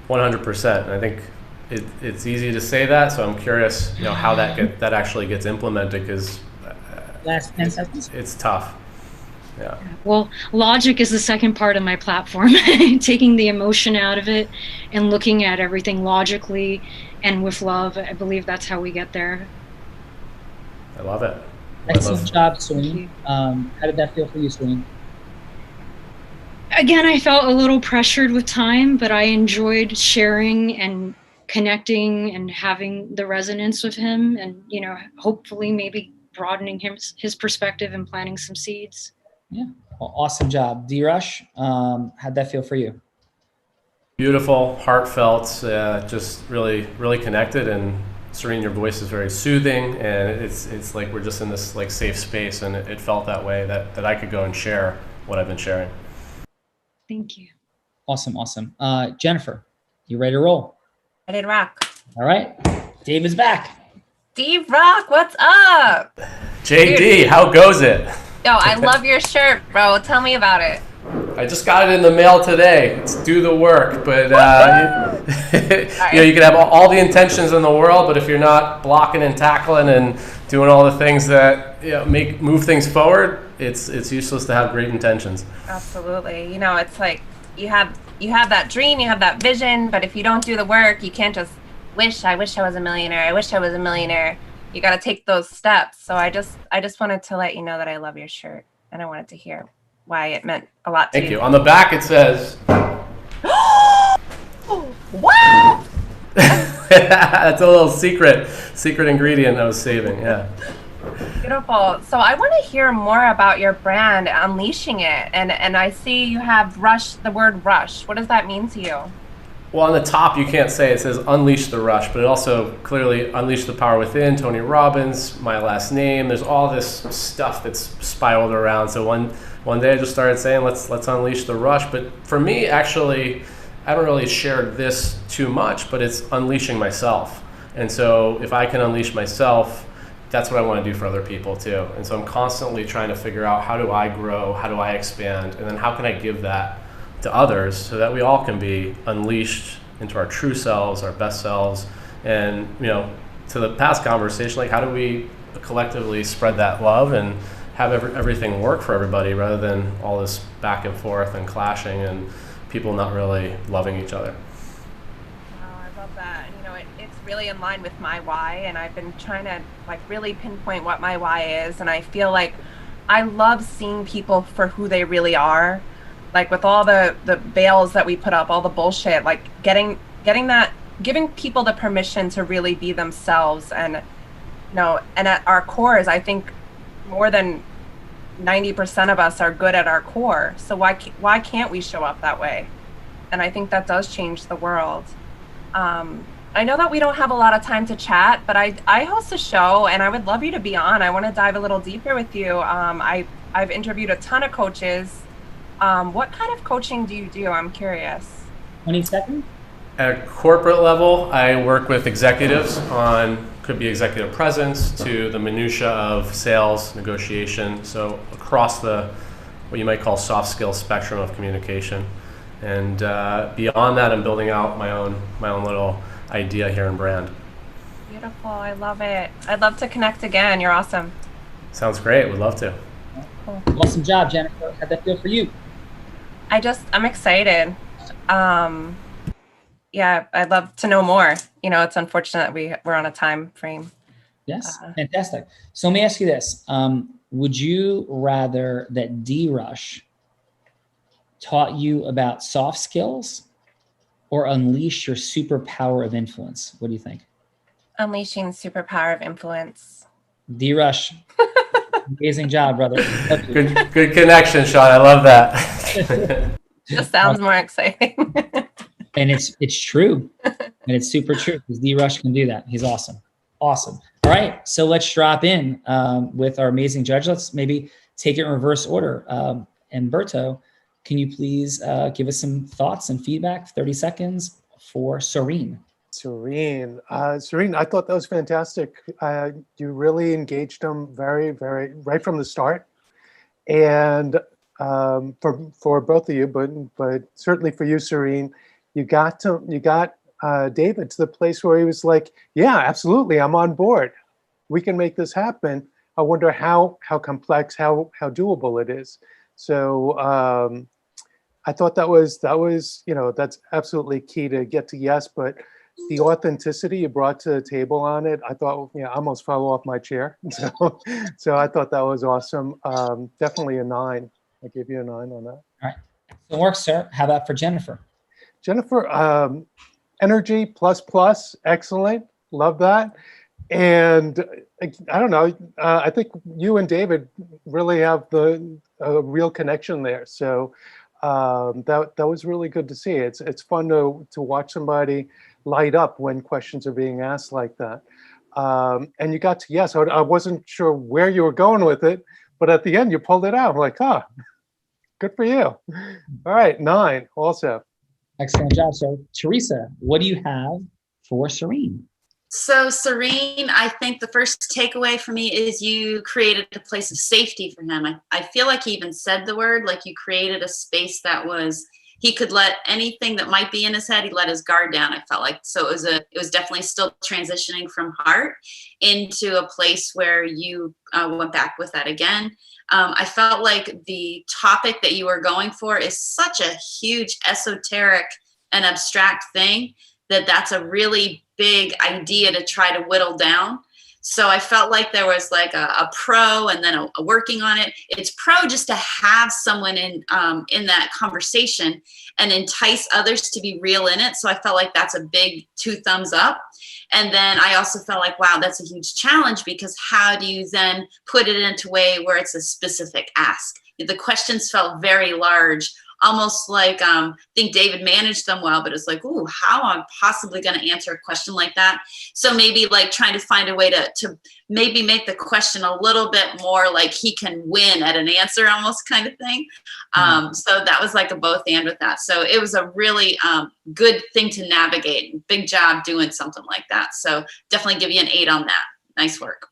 100%. I think it's easy to say that, so I'm curious, how that actually gets implemented, because Last 10 seconds. it's tough. Yeah. Well, logic is the second part of my platform, taking the emotion out of it and looking at everything logically and with love. I believe that's how we get there. I love it. Excellent job, Serene. How did that feel for you, Serene? Again, I felt a little pressured with time, but I enjoyed sharing and connecting and having the resonance with him, and hopefully maybe broadening his perspective and planting some seeds. Yeah, well, awesome job. D-Rush, how'd that feel for you? Beautiful, heartfelt, just really, really connected. And Serene, your voice is very soothing, and it's like we're just in this like safe space, and it felt that way, that I could go and share what I've been sharing. Thank you. Awesome. Jennifer, you ready to roll? I did rock. All right, Dave is back. Steve Rock, what's up? JD, Dude. How goes it? Yo, I love your shirt, bro. Tell me about it. I just got it in the mail today. It's do the work, but you can have all the intentions in the world, but if you're not blocking and tackling and doing all the things that move things forward, it's useless to have great intentions. Absolutely. It's like you have that dream, you have that vision, but if you don't do the work, you can't just I wish I was a millionaire. I wish I was a millionaire. You got to take those steps. So I just wanted to let you know that I love your shirt, and I wanted to hear why it meant a lot to you. Thank you. On the back it says, What? that's a little secret ingredient I was saving. Yeah. Beautiful. So I want to hear more about your brand, Unleashing It. And I see you have the word rush. What does that mean to you? Well, on the top, you can't say it says unleash the rush, but it also clearly unleash the power within, Tony Robbins, my last name. There's all this stuff that's spiraled around. So one day I just started saying, let's unleash the rush. But for me, actually, I haven't really shared this too much, but it's unleashing myself. And so if I can unleash myself, that's what I want to do for other people too. And so I'm constantly trying to figure out, how do I grow? How do I expand? And then how can I give that to others so that we all can be unleashed into our true selves, our best selves. And to the past conversation, like, how do we collectively spread that love and have everything work for everybody, rather than all this back and forth and clashing and people not really loving each other. Wow, I love that. It's really in line with my why, and I've been trying to really pinpoint what my why is. And I feel like I love seeing people for who they really are. With all the veils that we put up, all the bullshit, giving people the permission to really be themselves. And and at our cores, I think more than 90% of us are good at our core. So why can't we show up that way? And I think that does change the world. I know that we don't have a lot of time to chat, but I host a show, and I would love you to be on. I want to dive a little deeper with you. I've interviewed a ton of coaches. What kind of coaching do you do? I'm curious. 20 seconds. At a corporate level, I work with executives on, could be executive presence to the minutia of sales, negotiation. So across the, what you might call soft skill spectrum of communication. And beyond that, I'm building out my own little idea here in brand. Beautiful. I love it. I'd love to connect again. You're awesome. Sounds great. Would love to. Cool. Awesome job, Jennifer. How'd that feel for you? I'm excited. Yeah, I'd love to know more. It's unfortunate we're on a time frame. Yes, fantastic. So let me ask you this. would you rather that D-Rush taught you about soft skills or unleash your superpower of influence? What do you think? Unleashing superpower of influence. D-Rush, amazing job, brother. Good connection, Sean. I love that. This sounds more exciting. And it's true. And it's super true because D-Rush can do that. He's awesome. Awesome. All right. So let's drop in with our amazing judge. Let's maybe take it in reverse order. Umberto, can you please give us some thoughts and feedback, 30 seconds for Serene? Serene, Serene, I thought that was fantastic. You really engaged them very, very right from the start, and for both of you, but certainly for you, Serene, you got David to the place where he was like, "Yeah, absolutely, I'm on board. We can make this happen." I wonder how complex, how doable it is. So I thought that was that's absolutely key to get to yes, but the authenticity you brought to the table on it, I thought, I almost fell off my chair. So I thought that was awesome. Definitely a 9. I give you a 9 on that. All right. Excellent work, sir. How about for Jennifer? Jennifer, energy plus, excellent. Love that. And I don't know, I think you and David really have the real connection there. So that was really good to see. It's fun to watch somebody light up when questions are being asked like that. And you got to yes. I wasn't sure where you were going with it, but at the end you pulled it out. I'm like, good for you. All right, 9 also. Excellent job, sir. Teresa, what do you have for Serene? So Serene, I think the first takeaway for me is you created a place of safety for him. I feel like he even said the word, like you created a space that he could let anything that might be in his head, he let his guard down, I felt like. So it was definitely still transitioning from heart into a place where you went back with that again. I felt like the topic that you were going for is such a huge esoteric and abstract thing that's a really big idea to try to whittle down. So I felt like there was like a pro and then a working on it. It's pro just to have someone in that conversation and entice others to be real in it. So I felt like that's a big 2 thumbs up. And then I also felt like, wow, that's a huge challenge because how do you then put it into a way where it's a specific ask? The questions felt very large, almost like I think David managed them well, but it's like, ooh, how am I possibly going to answer a question like that? So maybe like trying to find a way to maybe make the question a little bit more like he can win at an answer almost kind of thing. So that was like a both and with that. So it was a really good thing to navigate. Big job doing something like that. So definitely give you an 8 on that. Nice work.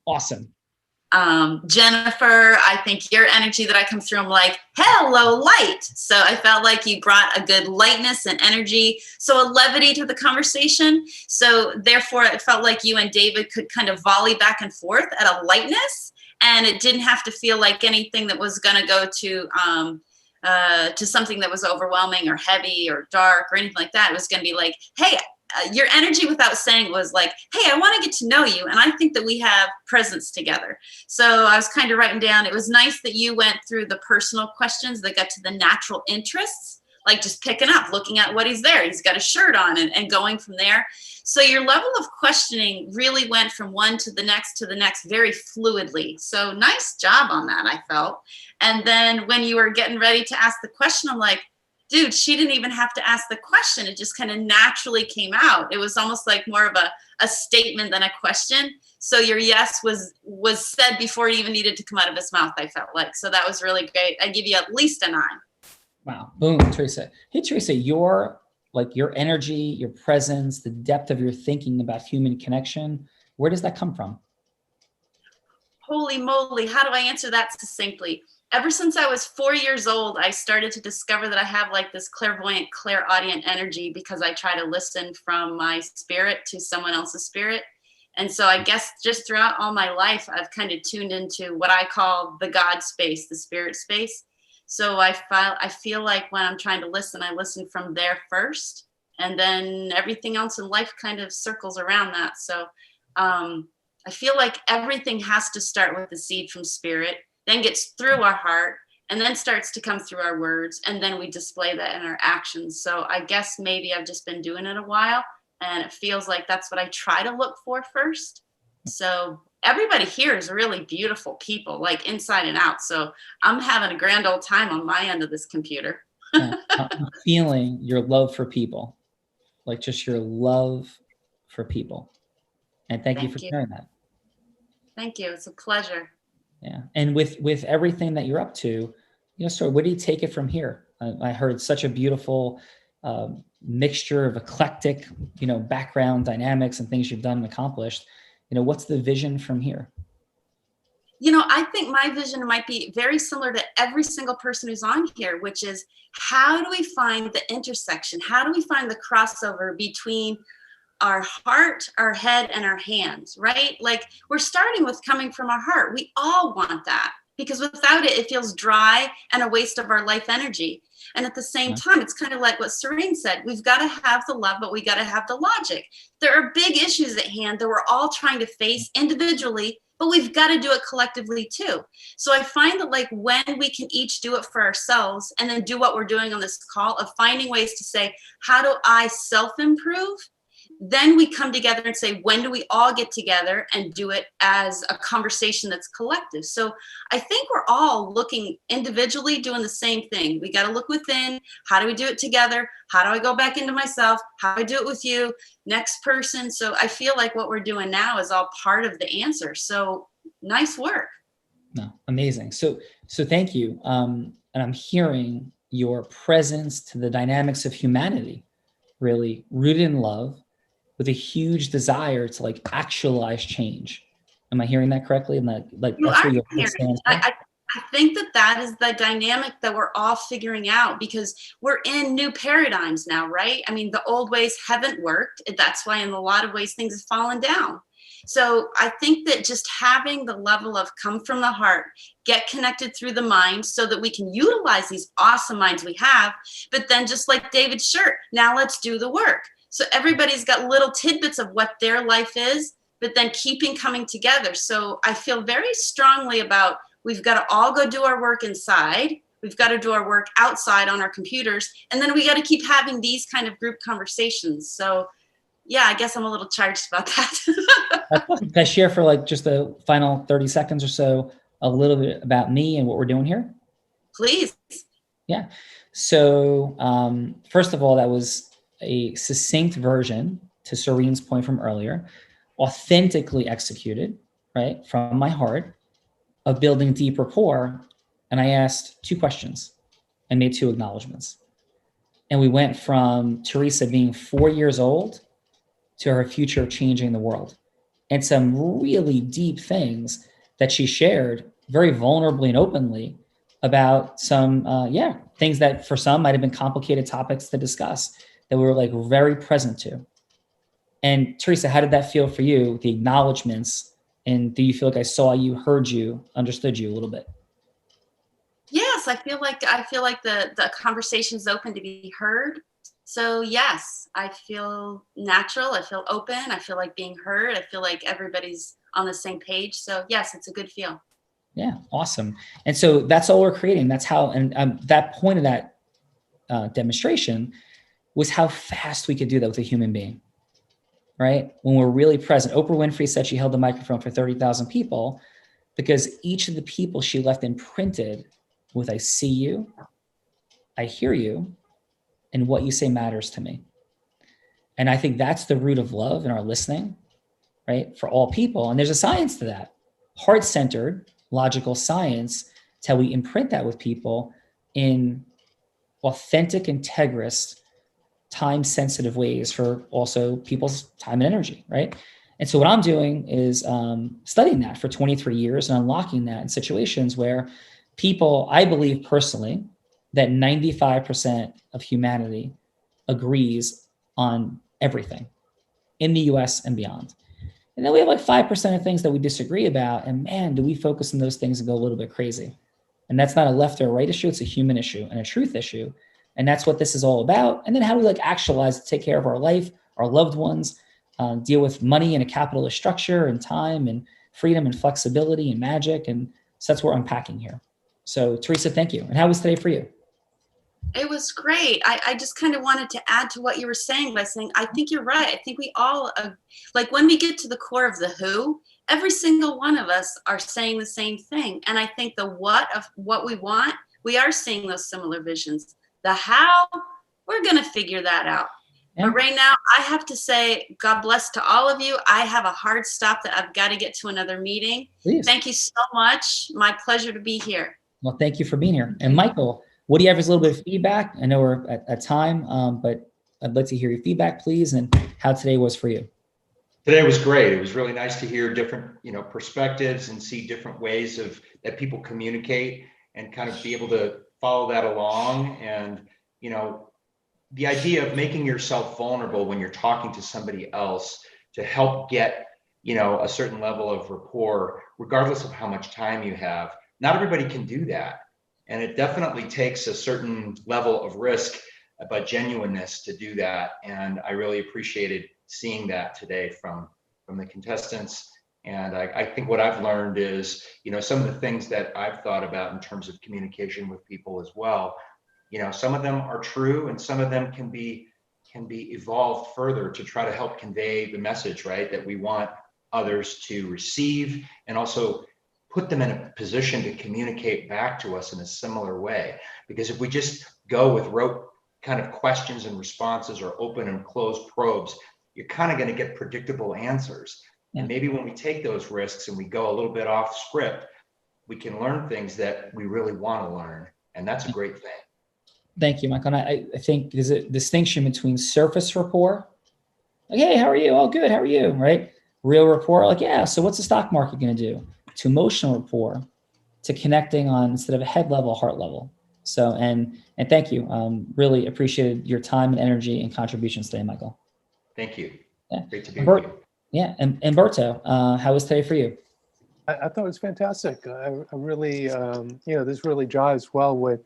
Awesome. Jennifer, I think your energy that I come through, I'm like, hello, light. So I felt like you brought a good lightness and energy. So a levity to the conversation. So therefore it felt like you and David could kind of volley back and forth at a lightness. And it didn't have to feel like anything that was going to go to something that was overwhelming or heavy or dark or anything like that. It was going to be like, hey, your energy without saying was like, hey, I want to get to know you. And I think that we have presence together. So I was kind of writing down, it was nice that you went through the personal questions that got to the natural interests, like just picking up, looking at what he's there. He's got a shirt on and going from there. So your level of questioning really went from one to the next very fluidly. So nice job on that, I felt. And then when you were getting ready to ask the question, I'm like, dude, she didn't even have to ask the question. It just kind of naturally came out. It was almost like more of a statement than a question. So your yes was said before it even needed to come out of his mouth, I felt like. So that was really great. I give you at least a 9. Wow. Boom, Teresa. Hey, Teresa, your energy, your presence, the depth of your thinking about human connection, where does that come from? Holy moly. How do I answer that succinctly? Ever since I was 4 years old, I started to discover that I have like this clairvoyant, clairaudient energy because I try to listen from my spirit to someone else's spirit. And so I guess just throughout all my life, I've kind of tuned into what I call the God space, the spirit space. So I feel like when I'm trying to listen, I listen from there first, and then everything else in life kind of circles around that. So I I feel like everything has to start with the seed from spirit, then gets through our heart, and then starts to come through our words, and then we display that in our actions. So I guess maybe I've just been doing it a while, and it feels like that's what I try to look for first. So everybody here is really beautiful people, like inside and out. So I'm having a grand old time on my end of this computer. I'm feeling your love for people, like just your love for people. And thank you for sharing that. Thank you. It's a pleasure. Yeah. And with everything that you're up to, so where do you take it from here? I heard such a beautiful mixture of eclectic, background dynamics and things you've done and accomplished. What's the vision from here? I think my vision might be very similar to every single person who's on here, which is how do we find the intersection? How do we find the crossover between our heart, our head, and our hands, right? Like we're starting with coming from our heart. We all want that because without it, it feels dry and a waste of our life energy. And at the same time, it's kind of like what Serene said, we've got to have the love, but we got to have the logic. There are big issues at hand that we're all trying to face individually, but we've got to do it collectively too. So I find that like when we can each do it for ourselves and then do what we're doing on this call of finding ways to say, how do I self-improve? Then we come together and say, when do we all get together and do it as a conversation that's collective? So I think we're all looking individually, doing the same thing. We got to look within. How do we do it together? How do I go back into myself? How do I do it with you? Next person. So I feel like what we're doing now is all part of the answer. So nice work. No, amazing. So thank you. And I'm hearing your presence to the dynamics of humanity, really rooted in love, with a huge desire to like actualize change. Am I hearing that correctly? And that's what your heart stands for? I think that is the dynamic that we're all figuring out because we're in new paradigms now, right? I mean, the old ways haven't worked. That's why in a lot of ways things have fallen down. So I think that just having the level of come from the heart, get connected through the mind so that we can utilize these awesome minds we have, but then just like David's shirt, now let's do the work. So everybody's got little tidbits of what their life is, but then keeping coming together. So I feel very strongly about we've got to all go do our work inside. We've got to do our work outside on our computers. And then we got to keep having these kind of group conversations. So yeah, I guess I'm a little charged about that. Can I share for like just the final 30 seconds or so, a little bit about me and what we're doing here? Please. Yeah. So first of all, that was a succinct version to Serene's point from earlier, authentically executed, right, from my heart, of building deep rapport. And I asked 2 questions and made 2 acknowledgments. And we went from Teresa being 4 years old to her future of changing the world. And some really deep things that she shared very vulnerably and openly about some, things that for some might have been complicated topics to discuss that we were like very present to. And Teresa, how did that feel for you, the acknowledgements? And do you feel like I saw you, heard you, understood you a little bit? Yes, I feel like the conversation's open to be heard. So yes, I feel natural. I feel open. I feel like being heard. I feel like everybody's on the same page. So yes, it's a good feel. Yeah, awesome. And so that's all we're creating. That's how, and that point of that demonstration was how fast we could do that with a human being, right? When we're really present. Oprah Winfrey said she held the microphone for 30,000 people because each of the people she left imprinted with, I see you, I hear you, and what you say matters to me. And I think that's the root of love in our listening, right? For all people. And there's a science to that. Heart-centered, logical science. It's how we imprint that with people in authentic, integrous, time-sensitive ways for also people's time and energy, right? And so what I'm doing is studying that for 23 years and unlocking that in situations where people, I believe personally, that 95% of humanity agrees on everything in the US and beyond. And then we have like 5% of things that we disagree about. And man, do we focus on those things and go a little bit crazy. And that's not a left or a right issue. It's a human issue and a truth issue. And that's what this is all about. And then how do we like actualize, take care of our life, our loved ones, deal with money in a capitalist structure and time and freedom and flexibility and magic. And so that's what we're unpacking here. So Teresa, thank you. And how was today for you? It was great. I just kind of wanted to add to what you were saying by saying, I think you're right. I think we all, like when we get to the core of the who, every single one of us are saying the same thing. And I think the what of what we want, we are seeing those similar visions. The how, we're going to figure that out. Yeah. But right now, I have to say, God bless to all of you. I have a hard stop that I've got to get to another meeting. Please. Thank you so much. My pleasure to be here. Well, thank you for being here. And Michael, what do you have as a little bit of feedback? I know we're at time, but I'd like to hear your feedback, please, and how today was for you. Today was great. It was really nice to hear different, perspectives and see different ways that people communicate and kind of be able to follow that along. And, the idea of making yourself vulnerable when you're talking to somebody else to help get, a certain level of rapport, regardless of how much time you have. Not everybody can do that. And it definitely takes a certain level of risk, but genuineness to do that. And I really appreciated seeing that today from the contestants. And I think what I've learned is, some of the things that I've thought about in terms of communication with people as well, some of them are true and some of them can be evolved further to try to help convey the message, right? That we want others to receive and also put them in a position to communicate back to us in a similar way. Because if we just go with rote kind of questions and responses or open and closed probes, you're kind of going to get predictable answers. Yeah. And maybe when we take those risks and we go a little bit off script, we can learn things that we really want to learn. And that's a great thing. Thank you, Michael. And I think there's a distinction between surface rapport. Like, hey, how are you? Oh, good. How are you? Right? Real rapport. Like, yeah. So what's the stock market going to do? To emotional rapport, to connecting on instead of a head level, heart level. So, and thank you. Really appreciated your time and energy and contributions today, Michael. Thank you. Yeah. Great to be with you. Yeah. And Berto, how was today for you? I thought it was fantastic. I really, this really jives well with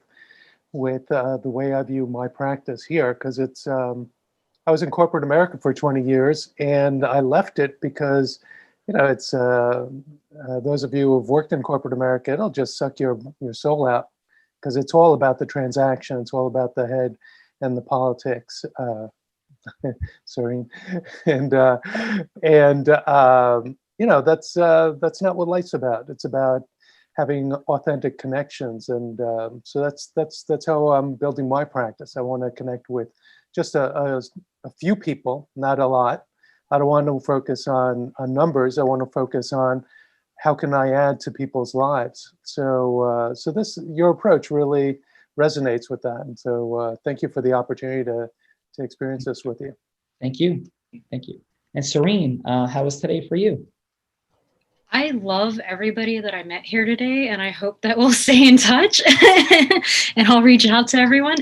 the way I view my practice here, because it's, I was in corporate America for 20 years and I left it because, it's those of you who have worked in corporate America, it'll just suck your soul out because it's all about the transaction. It's all about the head and the politics. Sorry. And that's not what life's about. It's about having authentic connections. And so that's how I'm building my practice. I want to connect with just a few people, not a lot. I don't want to focus on numbers. I want to focus on how can I add to people's lives. So your approach really resonates with that. And so thank you for the opportunity to experience this with you. Thank you. Thank you. And Serene, how was today for you? I love everybody that I met here today, and I hope that we'll stay in touch and I'll reach out to everyone.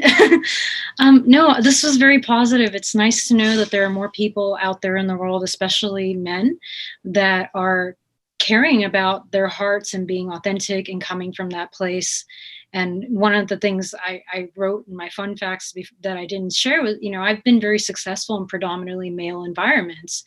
No, this was very positive. It's nice to know that there are more people out there in the world, especially men, that are caring about their hearts and being authentic and coming from that place. And one of the things I wrote in my fun facts that I didn't share was, I've been very successful in predominantly male environments.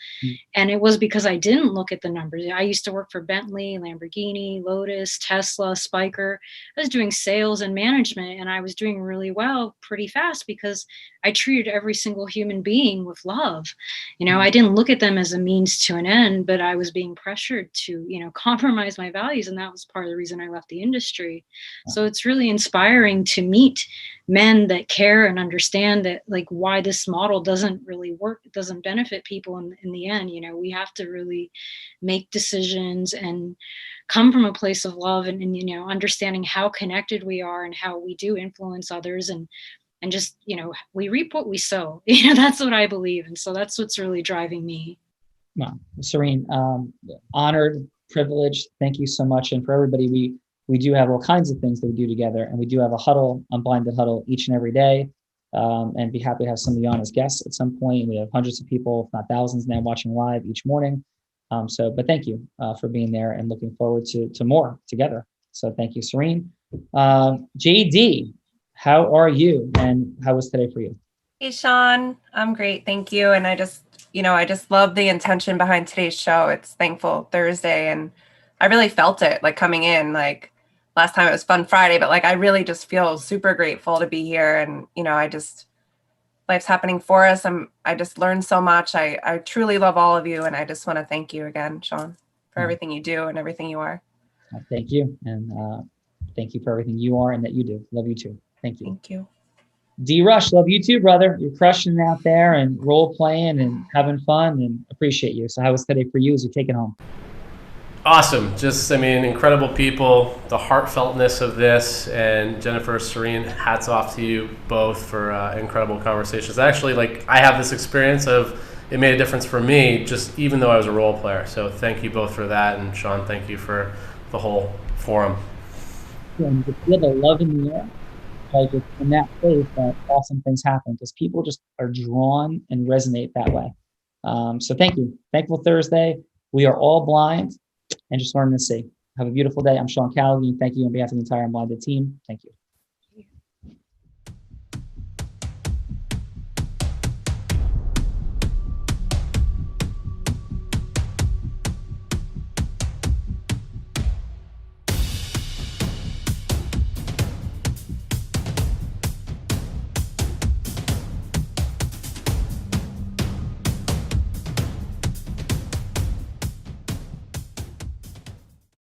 And it was because I didn't look at the numbers. I used to work for Bentley, Lamborghini, Lotus, Tesla, Spiker. I was doing sales and management, and I was doing really well pretty fast because I treated every single human being with love. I didn't look at them as a means to an end, but I was being pressured to, compromise my values. And that was part of the reason I left the industry. So it's really inspiring to meet men that care and understand that, like, why this model doesn't really work. It doesn't benefit people in the end. We have to really make decisions and come from a place of love and understanding how connected we are and how we do influence others. And just, we reap what we sow. That's what I believe. And so that's what's really driving me. Well, Serene, honored, privileged. Thank you so much. And for everybody, we do have all kinds of things that we do together, and we do have a huddle, Unblinded huddle, each and every day. And be happy to have some of you on as guests at some point. We have hundreds of people, if not thousands, now watching live each morning. But thank you for being there, and looking forward to more together. So thank you, Serene. JD, how are you, and how was today for you? Hey, Sean. I'm great. Thank you. And I just love the intention behind today's show. It's Thankful Thursday. And I really felt it like coming in. Like last time it was Fun Friday, but like I really just feel super grateful to be here. And, life's happening for us. I just learned so much. I truly love all of you. And I just want to thank you again, Sean, for everything you do and everything you are. Thank you. And thank you for everything you are and that you do. Love you too. Thank you. Thank you. D Rush, love you too, brother. You're crushing it out there and role playing and having fun, and appreciate you. So how was today for you as you take it home? Awesome. Just, incredible people, the heartfeltness of this, and Jennifer, Serene, hats off to you both for incredible conversations. Actually, I have this experience of it made a difference for me, just even though I was a role player. So thank you both for that. And Sean, thank you for the whole forum. And to feel the love in the air, like in that place, that awesome things happen because people just are drawn and resonate that way. So thank you. Thankful Thursday. We are all blind and just learning to see. Have a beautiful day. I'm Sean Callaghan. Thank you on behalf of the entire Unblinded team. Thank you.